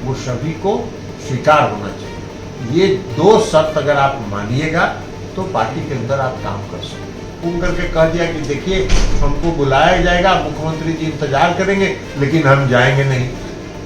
वो सभी को स्वीकार होना चाहिए। ये दो शर्त अगर आप मानिएगा तो पार्टी के अंदर आप काम कर सकते हैं। फोन करके कह दिया कि देखिए हमको बुलाया जाएगा, मुख्यमंत्री जी इंतजार करेंगे, लेकिन हम जाएंगे नहीं।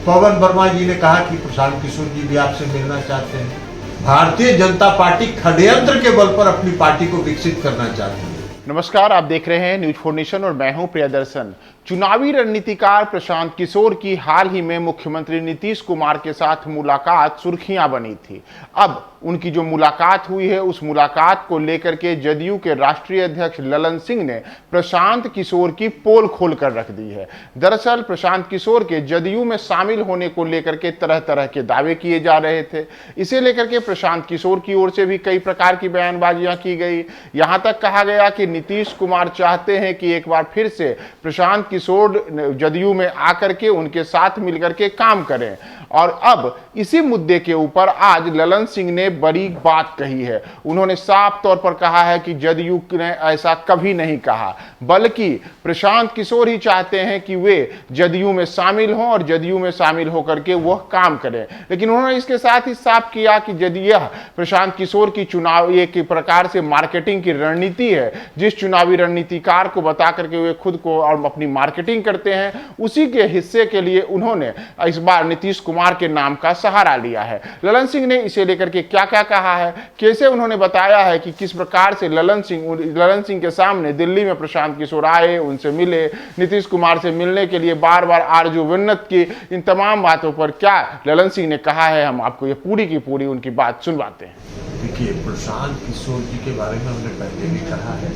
पवन वर्मा जी ने कहा कि प्रशांत किशोर जी भी आपसे मिलना चाहते हैं। भारतीय जनता पार्टी षड्यंत्र के बल पर अपनी पार्टी को विकसित करना चाहती है। नमस्कार, आप देख रहे हैं न्यूज 4 नेशन और मैं हूं प्रियदर्शन। चुनावी रणनीतिकार प्रशांत किशोर की हाल ही में मुख्यमंत्री नीतीश कुमार के साथ मुलाकात सुर्खियां बनी थी। अब उनकी जो मुलाकात हुई है उस मुलाकात को लेकर के जदयू के राष्ट्रीय अध्यक्ष ललन सिंह ने प्रशांत किशोर की पोल खोल कर रख दी है। दरअसल प्रशांत किशोर के जदयू में शामिल होने को लेकर के तरह तरह के दावे किए जा रहे थे। इसे लेकर के प्रशांत किशोर की ओर से भी कई प्रकार की बयानबाजियां की गई। यहां तक कहा गया कि नीतीश कुमार चाहते हैं कि एक बार फिर से प्रशांत किशोर जदयू में आकर के उनके साथ मिलकर के काम करें। और अब इसी मुद्दे के ऊपर आज ललन सिंह ने बड़ी बात कही है। उन्होंने साफ तौर पर कहा है कि जदयू ने ऐसा कभी नहीं कहा, बल्कि प्रशांत किशोर ही चाहते हैं कि वे जदयू में शामिल हों और जदयू में शामिल होकर के वह काम करें। लेकिन उन्होंने इसके साथ ही साफ किया कि यदि यह प्रशांत किशोर की चुनाव एक प्रकार से मार्केटिंग की रणनीति है, जिस चुनावी रणनीतिकार को बता करके वे खुद को और अपनी मार्केटिंग करते हैं, उसी के हिस्से के लिए उन्होंने इस बार नीतीश कुमार के नाम का सहारा लिया है। ललन सिंह ने इसे लेकर के क्या क्या कहा है, कैसे उन्होंने बताया है कि किस प्रकार से ललन सिंह के सामने दिल्ली में प्रशांत किशोर आए, उनसे मिले, नीतीश कुमार से मिलने के लिए बार बार आरजू विन्नत की, इन तमाम बातों पर क्या ललन सिंह ने कहा है, हम आपको ये पूरी की पूरी उनकी बात सुनवाते हैं। देखिए, प्रशांत किशोर जी के बारे में हमने पहले भी कहा है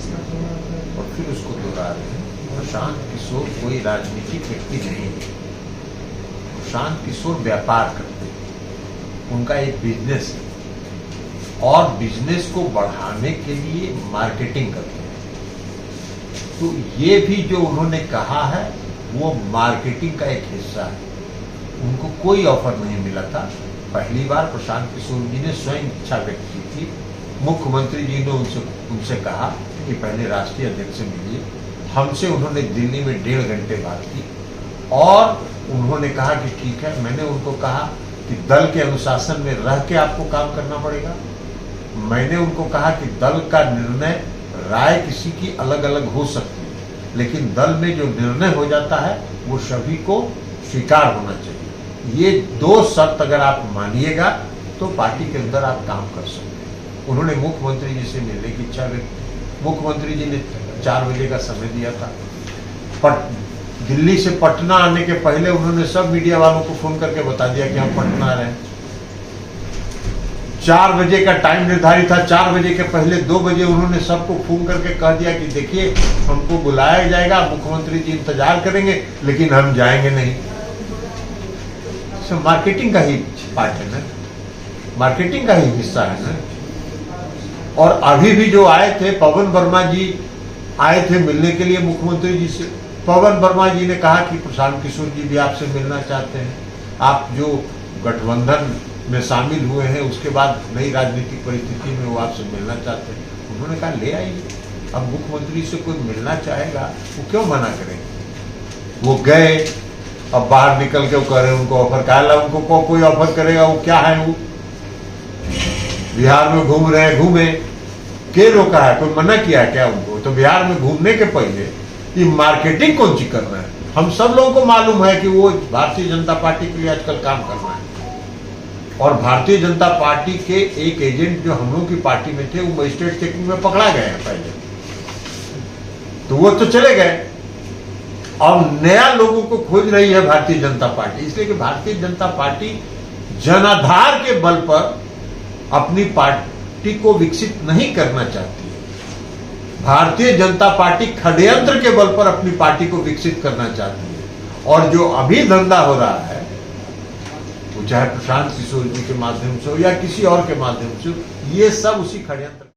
और फिर उसको दोहरा रहे हैं। प्रशांत किशोर कोई राजनीतिक व्यक्ति नहीं है। प्रशांत किशोर व्यापार करते हैं, उनका एक बिजनेस है और बिजनेस को बढ़ाने के लिए मार्केटिंग करते हैं। तो ये भी जो उन्होंने कहा है वो मार्केटिंग का एक हिस्सा है। उनको कोई ऑफर नहीं मिला था। पहली बार प्रशांत किशोर जी ने स्वयं इच्छा व्यक्त की थी। मुख्यमंत्री जी ने उनसे कहा कि पहले राष्ट्रीय अध्यक्ष से मिलिए। हमसे उन्होंने दिल्ली में 1.5 घंटे बात की और उन्होंने कहा कि ठीक है। मैंने उनको कहा कि दल के अनुशासन में रह के आपको काम करना पड़ेगा। मैंने उनको कहा कि दल का निर्णय, राय किसी की अलग अलग हो सकती है, लेकिन दल में जो निर्णय हो जाता है वो सभी को स्वीकार होना चाहिए। ये दो शर्त अगर आप मानिएगा तो पार्टी के अंदर आप काम कर सकते हैं। उन्होंने मुख्यमंत्री जी से मिलने की इच्छा व्यक्त की। मुख्यमंत्री जी ने 4 बजे का समय दिया था। दिल्ली से पटना आने के पहले उन्होंने सब मीडिया वालों को फोन करके बता दिया कि हम पटना आ रहे हैं। 4 बजे का टाइम निर्धारित था। 4 बजे के पहले 2 बजे उन्होंने सबको फोन करके कह दिया कि देखिए हमको बुलाया जाएगा, मुख्यमंत्री जी इंतजार करेंगे, लेकिन हम जाएंगे नहीं। मार्केटिंग का ही पार्ट है ना, मार्केटिंग का ही हिस्सा है ना। और अभी भी जो आए थे, पवन वर्मा जी आए थे मिलने के लिए मुख्यमंत्री जी से। पवन वर्मा जी ने कहा कि प्रशांत किशोर जी भी आपसे मिलना चाहते हैं। आप जो गठबंधन में शामिल हुए हैं उसके बाद नई राजनीतिक परिस्थिति में वो आपसे मिलना चाहते हैं। उन्होंने कहा ले आइए। अब मुख्यमंत्री से कोई मिलना चाहेगा वो क्यों मना करेंगे। वो गए, अब बाहर निकल के वो कह रहे हैं उनको ऑफर कहा। उनको कोई ऑफर करेगा, वो क्या है, वो बिहार में घूम रहे हैं, घूमे, के रोका है, कोई मना किया है क्या उनको। तो बिहार में घूमने के पहले ये मार्केटिंग कौन सी कर रहा है। हम सब लोगों को मालूम है कि वो भारतीय जनता पार्टी के लिए आजकल काम कर रहा है। और भारतीय जनता पार्टी के एक एजेंट जो हम लोगों की पार्टी में थे वो मजिस्ट्रेट चेकिंग में पकड़ा गए हैं पहले, तो वो तो चले गए। और नया लोगों को खोज रही है भारतीय जनता पार्टी, इसलिए कि भारतीय जनता पार्टी जनाधार के बल पर अपनी पार्टी को विकसित नहीं करना चाहती है। भारतीय जनता पार्टी षड्यंत्र के बल पर अपनी पार्टी को विकसित करना चाहती है। और जो अभी धंधा हो रहा है वो चाहे प्रशांत किशोर जी के माध्यम से हो या किसी और के माध्यम से, ये सब उसी षड्यंत्र